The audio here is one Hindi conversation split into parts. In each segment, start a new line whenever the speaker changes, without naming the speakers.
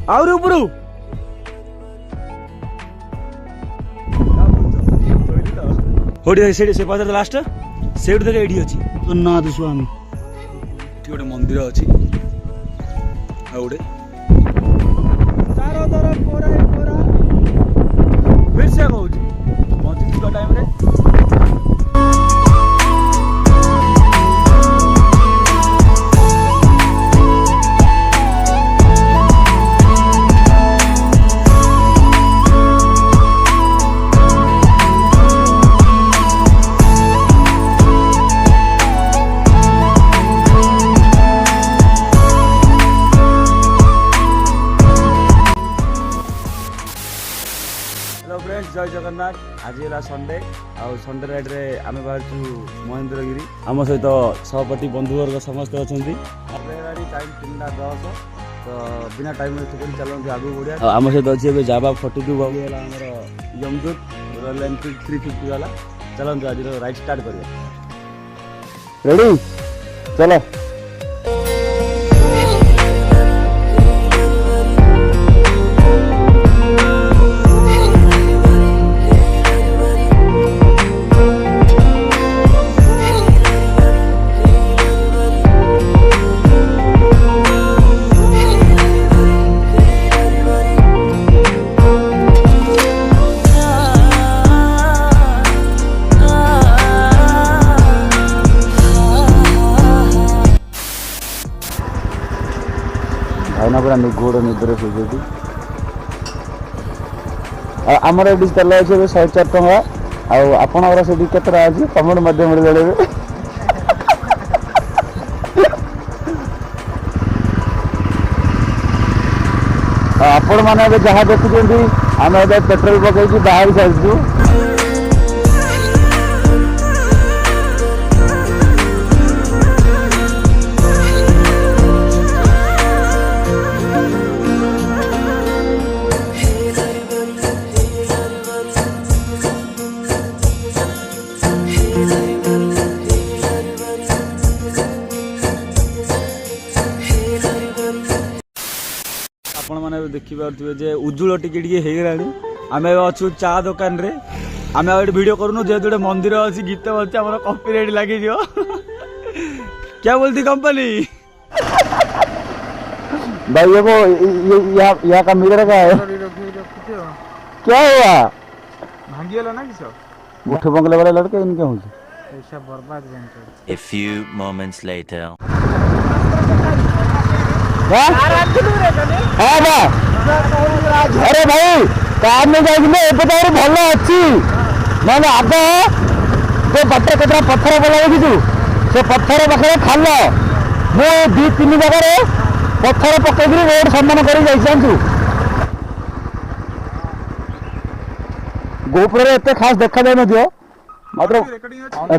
आउरी उपरू होड़ी से पास लास्ट से एडी अच्छी जगन्नाथ स्वामी गोटे मंदिर अच्छी गोटे फिर से कहूँ पहुँची टाइम रे जय जगन्नाथ आज है संडे आउ संडे राइड रे आम बाहर महेंद्रगिरी आम सहित सहपति बंधुवर्ग समस्त अच्छा टाइम 3:10 तो बिना टाइम चलते आगू बढ़िया आम सहित अच्छे जावा 42 बाबू यमदूत रॉयल एनफील्ड 350 वाला चलते आज राइड स्टार्ट करिए रेडी चलो भाईना पूरा निगोड़ निद्र शोची आमर ये तेल अच्छे 104 टका आपर से के कमेंट मध्यम जड़े आपण मैंने जहाँ देखुं आम पेट्रोल पकई बाहर चलचु आपण मैंने देखिए जे उज्जुल टिके आम अच्छु चा दुकान रे आम वीडियो करूँ जेहतु गोटे मंदिर अच्छी गीत बच्चे आम कॉपीराइट लगी क्या बोलती कंपनी भाई वो यहाँ का मिरर का है क्या हुआ भांगी वाला ना किस मुठ बंगले वाले लड़के इनके होंगे ऐसा बर्बाद
A few moments later
अरे भाई कार में जाए भल अच्छी मैंने आग जो बाटे कतरा पत्थर बोला देखी से पत्थर पाखे खाल मु 2-3 जगह पत्थर पकई रोड सम्मान कर गोपुर एत खास देखा जाए न मात्र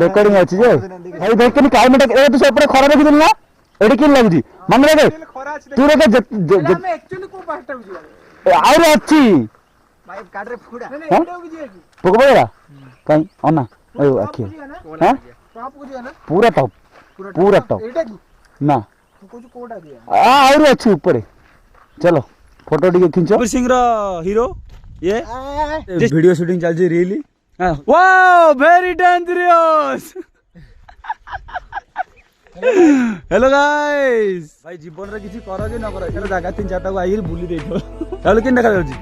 रेकर्डिंग अच्छी भाई देख क्लाइमेट तू से खरा देखी ना एडी किन लगुची मन रे तू रे एक्चुअली को पास्टा बुझी आउर अच्छी भाई काट रे फुडा एडो बुझी की पको बड़ा काई ओना ए आखी हां टॉप बुझी ना पूरा टॉप एटा की ना तू कुछ कोडा दिया आउर अच्छी ऊपर चलो फोटो टिके खिंचो कबीर सिंह रा हीरो ये वीडियो शूटिंग चल जी really wow very dangerous hello guys भाई जीवन रे किछि करो कि न करो एकर जागा 3-4 को आइर बुली देथो ताले किन देखा जाउची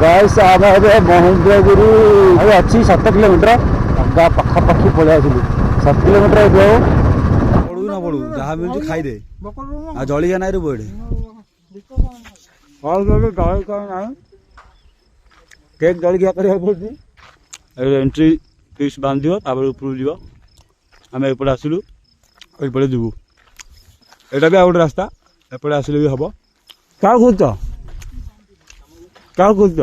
गाइस आम महेंद्रगिरी अभी अच्छी 7 किलोमीटर पखापाखि पलि 7 किलोमीटर पड़ू ना पड़ू जहाँ मिलूँ खाईदे आ जलिया ना रुबे केक जलिया कर एंट्री फीस बांध ऊपर जीव आम एपटे आसलु एपटे जीवु यहाँ भी आ गए रास्ता एपटे आसले भी हम क्या खोज क्या खोज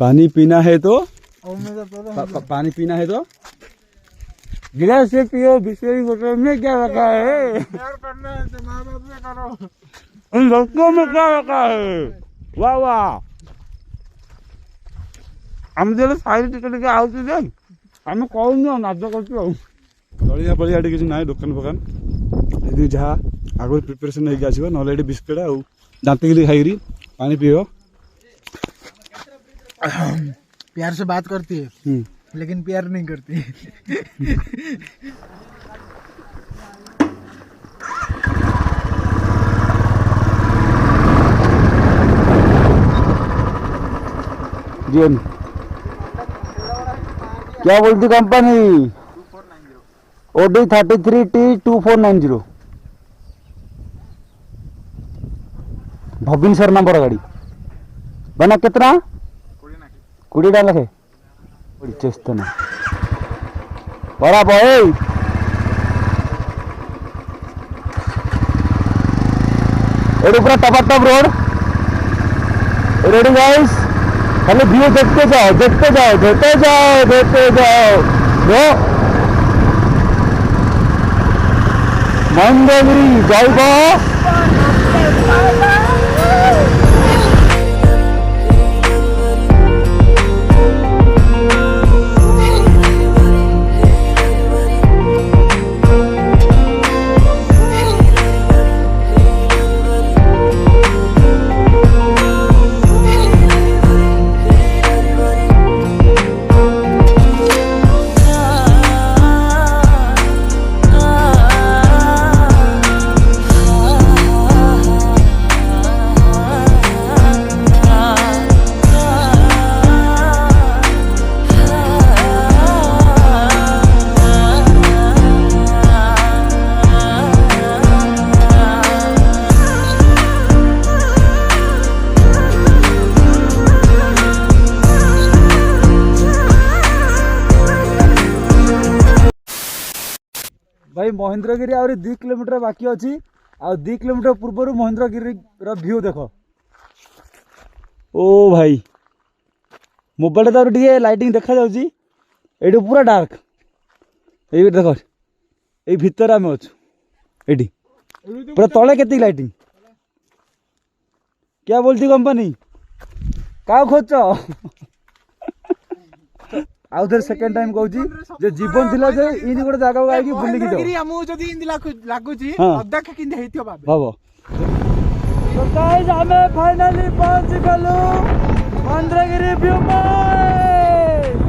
पानी पीना है तो पानी पीना है तो गिलास से पियो, बिस्लेरी बोतल में क्या रखा है?
प्यार करना है तो माँ बाप से करो।
उन लड़कों में क्या रखा है? वाह वाह, हम जो साइड टिकट के आउट दे हम कहूँ नाच कर जलिया पलिया किसी ना दुकान फकान यदि जहाँ आगे प्रिपेरेसन होगी आसो ना ये बिस्कुट आउ दांती खाई पानी पीओ।
प्यार से बात करती है लेकिन प्यार नहीं करती।
जी क्या बोलती company? OD 33T2490 Bhavin sir number गाड़ी बना कितना 20 लखे चेस्ट ना बराबर ये पूरा टप रोड रेडी गाइस, खाली व्यू देखते जाओ देखते जाओ देखते जाओ देखते जाओ। महेंद्रगिरी जाइबो भाई महेंद्रगिरी आहरी 2 किलोमीटर बाकी अच्छी आ 2 किलोमीटर पूर्व महेंद्रगिरी व्यू देख। ओ भाई मोबाइल तो टे लाइटिंग देखा जाऊँगी ये पूरा डार्क ये देख ये भितर आम अच्छे ये पूरा तले के लाइटिंग क्या बोलती कंपनी क्या खोज आउ थे सेकेंड टाइम कहूँ जे जीवन थिला जे इन गोटे जगह आइकी बुली की जाओ
हमहु जदी इंदी लागुची
हाँ।
अद्धा किंदे हेतियो बाबे
भाव तो गाइस हमें फाइनली पहुंच गलु महेंद्रगिरी व्यू पॉइंट।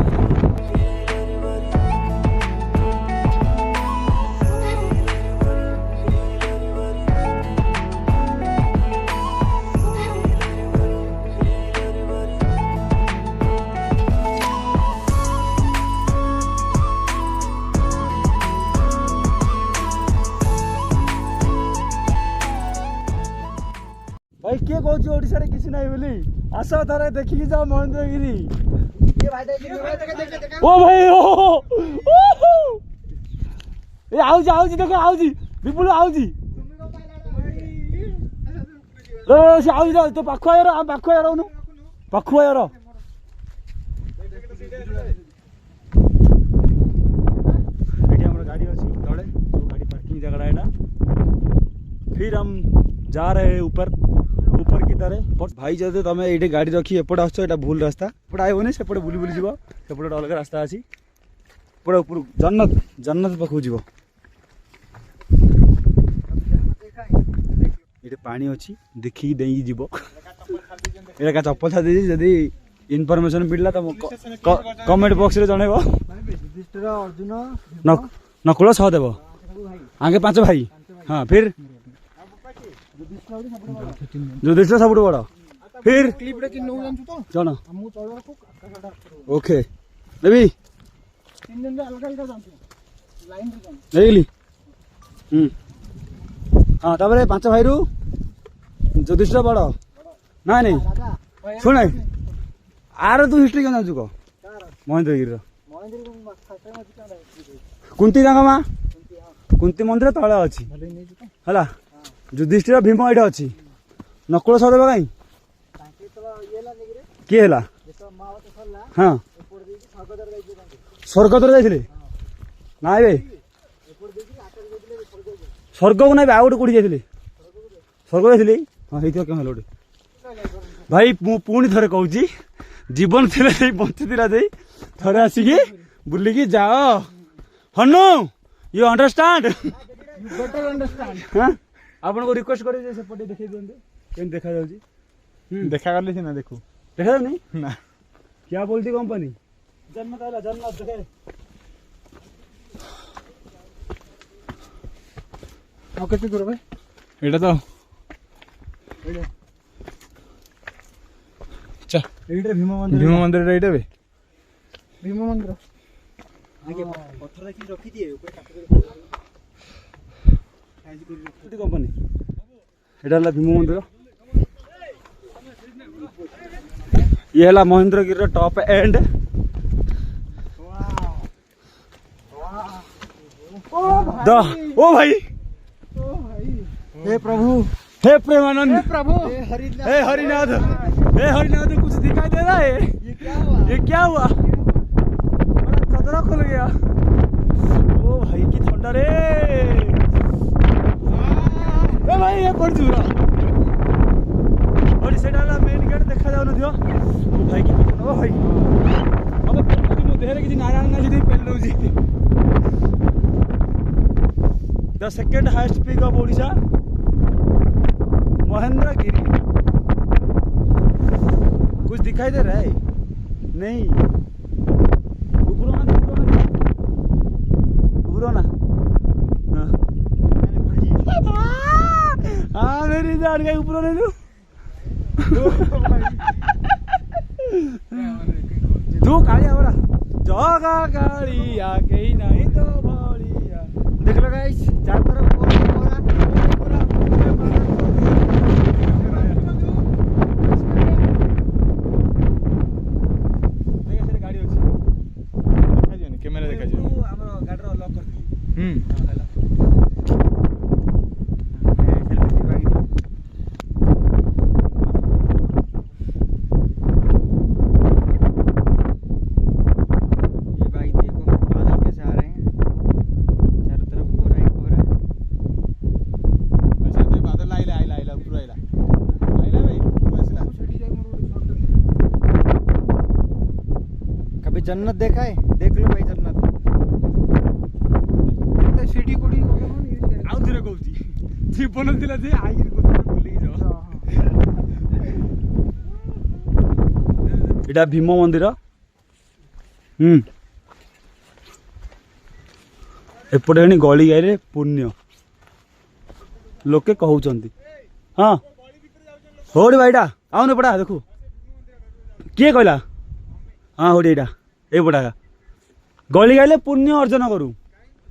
भाई किए कहूँ ओडिशा रे किसी नहीं बोली आस थारे देखिकी जाओ महेंद्रगिरी। ओ भाई ए आउजी आउजी देखो आउजी विपुल आउजी से आउजी जाओ तो पाखुआ यार हम पाखुआ यार नु पाखुआ यार एटी हमर गाड़ी अछि तळे तो गाड़ी पार्किंग जगह एटा फिर हम जा रहे हैं ऊपर की तरह। भाई जब तुम ये गाड़ी रखी एपटे आस भूल रास्ता एपटे आईबनी सेपटे बुली बुली जीव सेपटे अलग रास्ता अच्छी पूरा ऊपर जन्नत जन्नत पाखु जीव ये पानी अच्छी देखिकी देई जीव ये चप्पल छादी जदि इनफॉरमेशन मिलला तो कमेंट बॉक्स रे जनइबो। नकुल सहदेव आगे 5 भाई हाँ फिर युधिष्ठिर सब बड़ फिर
क्लिप रे कि नो जानछु तो
जाना
हमहु चलो को
ओके देवी
3 दिन रे अलग अलग जानछु लाइन रे जान
देखली हाँ तापर 5 भाई रु युधिष्ठिर बड़ ना नहीं सुन आर तू हिस्ट्री क्या जानछु को महेंद्रगिरी कुंती माँ कुंती मंदिर तले अच्छी है युधिष्ठिर भीम ये अच्छी नकुल सहदेव कहीं किए है हाँ स्वर्गद्वार जाइए ना भाई स्वर्ग को ना आउ गोटे कौटी जाइए स्वर्ग जाइए हाँ ये क्या गोटे भाई पुणी थे कहूँ जीवन थे बंची थे आसिकी बुलिकी जाओ हनु यू अंडरस्टैंड हाँ आपन को रिक्वेस्ट करे सेपटे देखा दिखते केम देखा जाउची
देखा करले सिना देखू
देखा जाउनी
ना
क्या बोलती कंपनी जन्नत आला जन्नत देखे
ଆଉ କେତେ ଦୂର ଭାଇ
एटा तो चा
ଏଇଟା ଭୀମ ମନ୍ଦିର
भीम मंदिर एटा बे
ଭୀମ ମନ୍ଦିର
पत्थर रखी रखी दिए कंपनी एटा भीम मंदिर ये है महेंद्रगिरी टॉप एंड ओ भाई
हे प्रभु
हे प्रेमानंद
प्रभु
हे हरिनाथ कुछ दिखाई दे रहा है ये क्या हुआ बड़ा चदरा खुल गया ओ भाई की ठंडा रे ए भाई ये पड़ चुरा और सेटा मेन गेट देखा जाउ नथियो ओ भाई की ओ भाई अब मो देहरे किछि नारायण ना सिधि पेल दउजी the second highest peak of Odisha Mahendragiri कुछ दिखाई दे रहा है नहीं उबरो ना हाँ मेरी जान गई ऊपर ले लू तू काली आवरा जगा कालिया कहीं नहीं तो बलिया देख लो गाइस चार तरफ गाड़ी अच्छी
देखा जानी कैमरा देखा जानी
हमर गाड़ी लॉक कर दी
जन्नत देखा है देख लो भाई जन्नत सीढ़ी कोड़ी
आउ थरे कहूची जीवन थिला जे आइर कोथरे बोली जाओ एटा भीम मंदिर एपटे हणी गली गाइले पुण्य लोके कहउचंती हाँ होड़ी भाईटा आउन पड़ा देखू किए कहला हाँ होड़ी एटा ए पड़ा गली गाइले पुण्य अर्जन करू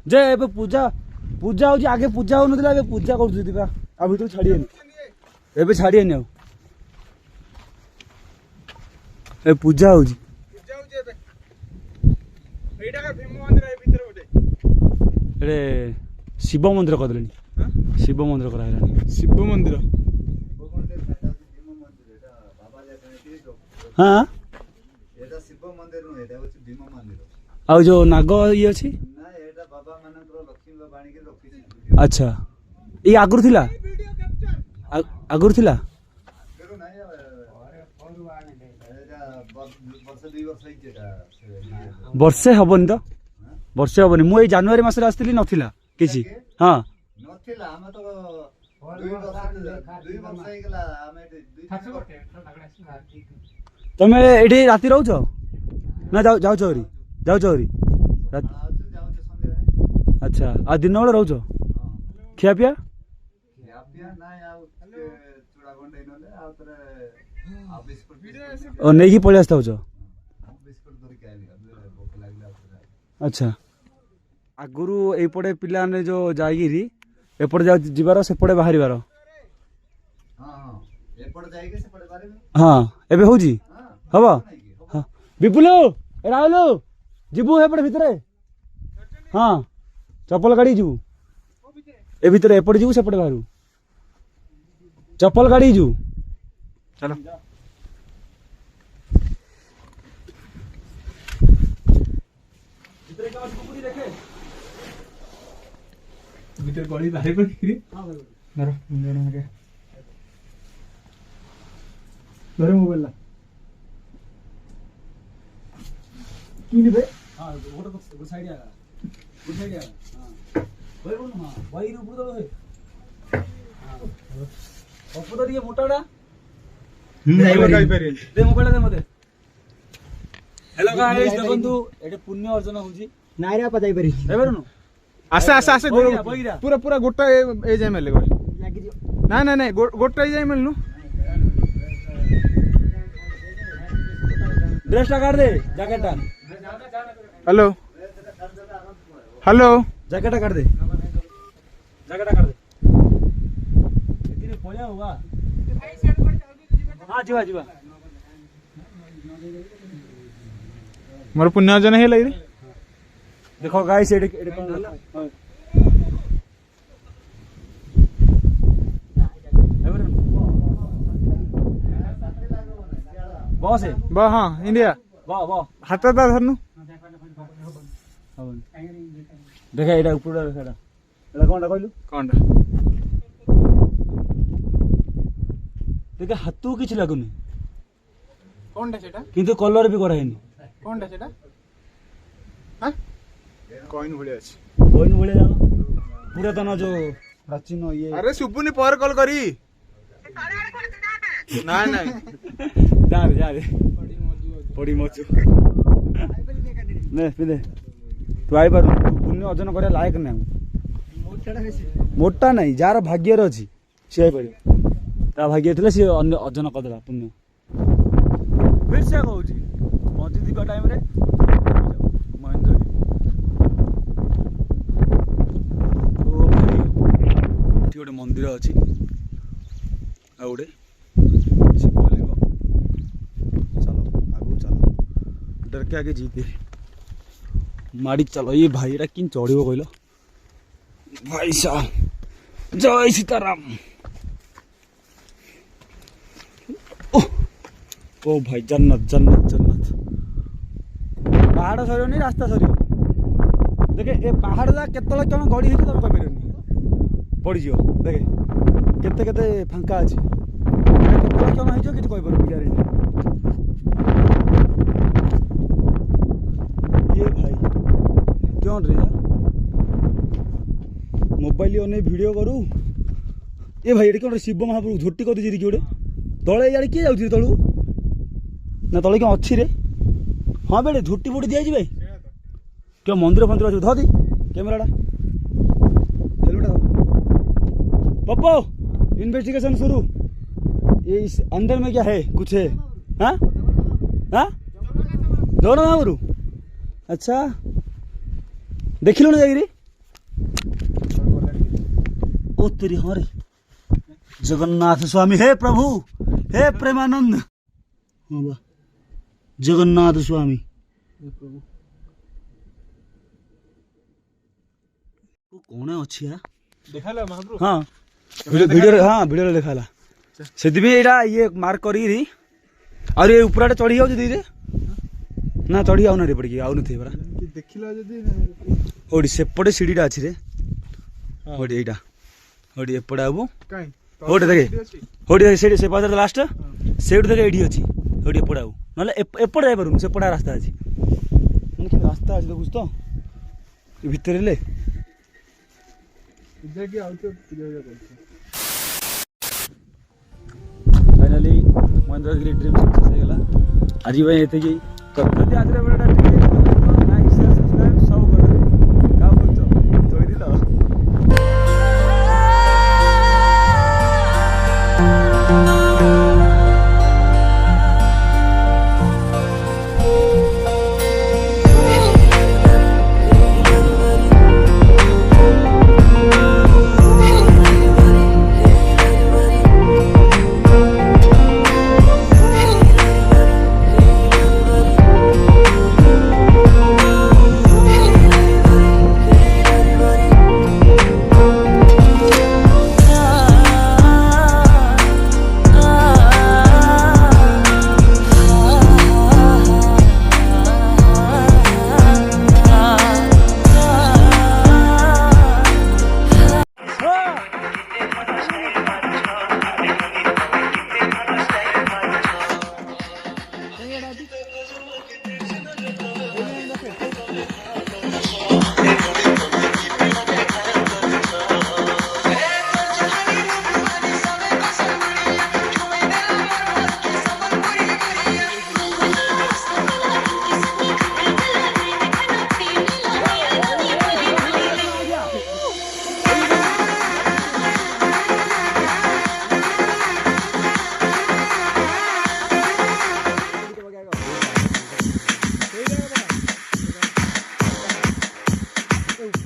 जे एबे पूजा पूजा होची आगे पूजा हो नथिला एबे पूजा करछु दिबा आ भितर छाड़िएनी एबे छाड़िएनी आ ए पूजा होची
एटा का भीम मंदिर ए भीतर बोटे
एरे शिव मंदिर करदेलेनी शिव मंदिर कराइलानी
शिव मंदिर
हाँ
एटा शिव मंदिर नु एटा होची भीम मंदिर
आ जो नाग ये अछि
ना एटा बाबा मानकर लक्ष्मी बाबा आनी के रखी
अच्छा ये आगुर थिला आगुर थिला
करो नाही एटा वर्ष 2 वर्ष होई जेटा
वर्षे हबनी तो वर्षे हबनी मु ए जनवरी मास रे आस्तिली नथिला किछि हाँ
नथिला हम तो 2 वर्ष होई गेला हम 2
तमे एठी राती रहउछ ना जाउ जाउ चोरी जाउ चोरी अच्छा आ दिन बेला रहउछ खिया पिया
यापिया ना आउ चूड़ा गंडे नले आउ तरे आ बिस्कुट
ओ नेकी पळे आस्ता होछ
बिस्कुट धरि के आइली भूख लागला
अच्छा आगुरु एपटे पिला ने जो जाईगिरी एपटे जा जिबार सेपटे बाहरिबार
हां हां एपड़ जाई के सेपड़ बारे
हाँ एबे होजी हबो हाँ विपुल राहुल जीबू एपटे भितरे हाँ चप्पल गाड़ी जीबू ए भितरे एपटे जीबू सेपटे बाहरु चप्पल गाड़ी जीबू चलो
ଭିତରେ ଗଳି ବାହାରି ପଡ଼ିକିରି ଧର ଧର ମୋବାଇଲ କିନି ବେ
हां गुड साइड आ गुड साइड आ हां भाई बोल हां भाई रे ऊपर दे हां ऊपर तो ये मोटाड़ा
गाई पारे
दे मोबाइल दे मते हेलो गाइस देखंतु एटे पुण्य अर्जन होजी
ନାଇଁ ରେ ପଚାଇ ପାରି
ए बरनु
आसे आसे आसे
बगिरा
पूरा पूरा गोटा ए जाय मेले गई ना ना ना गोटा ए जाय मेलनु
ड्रेस टा काट दे जैकेट टा
हेलो हेलो
जैकेट काट दे जैकेट काट दे इतने पया होगा हां जीवा जीवा
मोर पुण्य अर्जन हे लई रे
देखो गाइस एडे एडे कोन होला बॉस है
बा हां इंडिया
वाह वाह
हाथ दा धरनु
देखा एडा ऊपर देखा एडा कोनटा कहलु
कोनटा
देखा हाथू किछ लागुनी
कोनटा सेटा
किंतु कलर भी कराइनी
कोनटा सेटा हां कॉइन भलिया अछि
कोइन भले जानो पुरातन जो प्राचीन ये
अरे सुपुनी पर कॉल करी ना ना
जा रे पड़ी मचु ने पिले तू आई पारु तू पुण्य अर्जन करे लायक नै मोटा नहीं जार भाग्य रे अछि से आई पारि ता भाग्य थिले से अन्य अर्जन करदेला पुण्य फिर से कहूची मजी दिबा टाइम रे महेंद्र ओ भाई एठी गोटे मंदिर अछि आ गोटे शिवलिंग चलो आगू चलो डर के आगे जीते माड़ी चलो ये भाई एटा किन चढ़िबो कहलो भाई साहब जय सीताराम ओ भाई जन्नत जन्नत जन्नत पहाड़ सरियो नहीं रास्ता सरियो देखे ए पहाड़ ला केतले कोन गड़ी हित तम कहिरनी पड़ी जियो देखे केते केते फांका अछि केतले कोन हिजो किछ कहि परबी ग्यारेंटी ये भाई क्यों रे जा मोबाइल ओने वीडियो करू ए भाई एटे कोन शिव महाप्रभु झोटी कर दिजी कि ओडे तळे यार के जाउछी तळू ना तले क्या अच्छी रे हाँ बेटे झुट्टी फुटी दिया भाई क्या मंदिर फंदिर अच्छी धी कैमेरा पप्पो इन्वेस्टिगेशन शुरू ये इस अंदर में क्या है कुछ है हाँ हाँ दोनों महाप्रभु अच्छा देख लो ना जाइए ओ तेरी हाँ रे जगन्नाथ स्वामी हे प्रभु हे प्रेमानंद हाँ बा जगन्नाथ स्वामी कौन अच्छी है
देखाला महाप्रभु
हाँ वीडियो देखाला से एटा ये मार्क करी और ये ऊपर चढ़ी जाऊ धीरे ना चढ़ी आउ ना रे पड़ी आउ नथि परा
देखिला जदी
ओडी सेपटे सीढ़ीटा अछि रे ओडी एटा ओडी एपटे आबू
काई
ओडी देखे ओडी से पास लास्ट सेठ देखे एडी अछि ओडी एपटे आबू नले एपटे जाय पारुम सेपटा रास्ता अछि मन के रास्ता अछि देखुस तो ए भीतर ले
इधर की आउट पूजा करते
फाइनली महेंद्रगिरी ड्रीम सक्सेस हो गला आज भाई एते की कभी आज रे बड़ा लाइक शेयर सब्सक्राइब सब कर का बोलछो जोई दिलो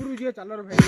ଉପରକୁ ଯିବା ଚାଲର ଭାଇ